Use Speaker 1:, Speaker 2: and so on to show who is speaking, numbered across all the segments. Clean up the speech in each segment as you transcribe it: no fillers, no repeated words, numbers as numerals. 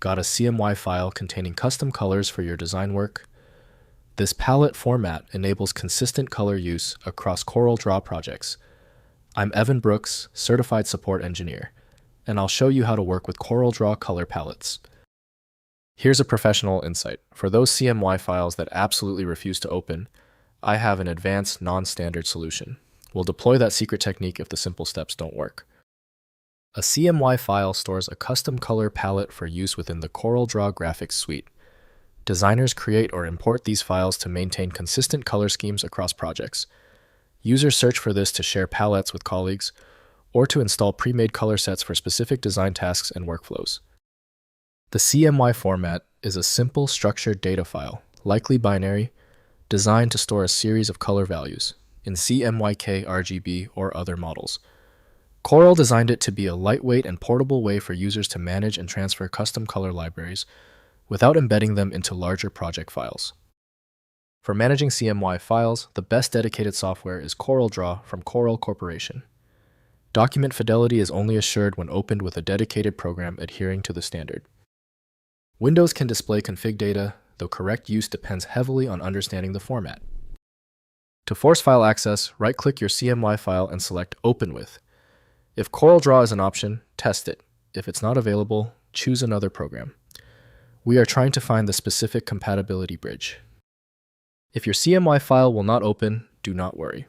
Speaker 1: Got a CMY file containing custom colors for your design work? This palette format enables consistent color use across CorelDRAW projects. I'm Evan Brooks, Certified Support Engineer, and I'll show you how to work with CorelDRAW color palettes. Here's a professional insight. For those CMY files that absolutely refuse to open, I have an advanced, non-standard solution. We'll deploy that secret technique if the simple steps don't work. A CMY file stores a custom color palette for use within the CorelDRAW graphics suite. Designers create or import these files to maintain consistent color schemes across projects. Users search for this to share palettes with colleagues or to install pre-made color sets for specific design tasks and workflows. The CMY format is a simple structured data file, likely binary, designed to store a series of color values in CMYK, RGB, or other models. Corel designed it to be a lightweight and portable way for users to manage and transfer custom color libraries without embedding them into larger project files. For managing CMY files, the best dedicated software is CorelDRAW from Corel Corporation. Document fidelity is only assured when opened with a dedicated program adhering to the standard. Windows can display config data, though correct use depends heavily on understanding the format. To force file access, right-click your CMY file and select Open With. If CorelDRAW is an option, test it. If it's not available, choose another program. We are trying to find the specific compatibility bridge. If your CMY file will not open, do not worry.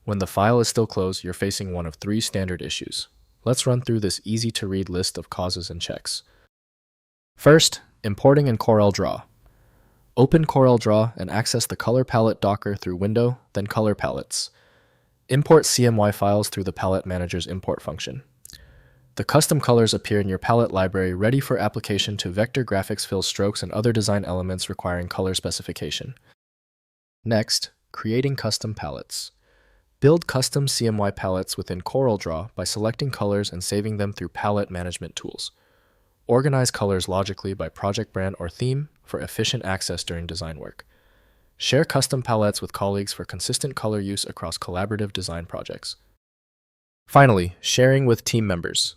Speaker 1: When the file is still closed, you're facing one of 3 standard issues. Let's run through this easy-to-read list of causes and checks. First, importing in CorelDRAW. Open CorelDRAW and access the Color Palette Docker through Window, then Color Palettes. Import CMY files through the Palette Manager's import function. The custom colors appear in your palette library ready for application to vector graphics, fill strokes, and other design elements requiring color specification. Next, creating custom palettes. Build custom CMY palettes within CorelDRAW by selecting colors and saving them through palette management tools. Organize colors logically by project brand or theme for efficient access during design work. Share custom palettes with colleagues for consistent color use across collaborative design projects. Finally, sharing with team members.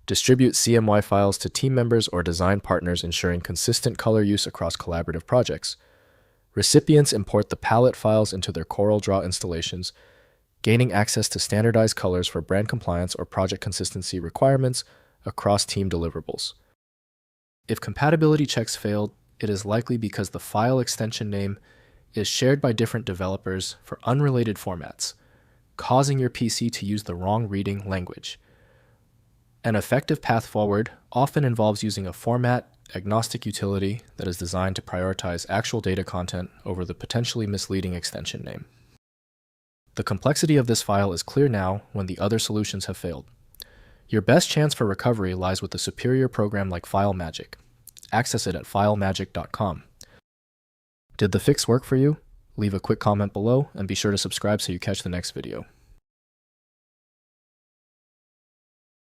Speaker 1: Distribute CMY files to team members or design partners, ensuring consistent color use across collaborative projects. Recipients import the palette files into their CorelDRAW installations, gaining access to standardized colors for brand compliance or project consistency requirements across team deliverables. If compatibility checks failed, it is likely because the file extension name is shared by different developers for unrelated formats, causing your PC to use the wrong reading language. An effective path forward often involves using a format-agnostic utility that is designed to prioritize actual data content over the potentially misleading extension name. The complexity of this file is clear now when the other solutions have failed. Your best chance for recovery lies with a superior program like FileMagick. Access it at filemagick.com. Did the fix work for you? Leave a quick comment below and be sure to subscribe so you catch the next video.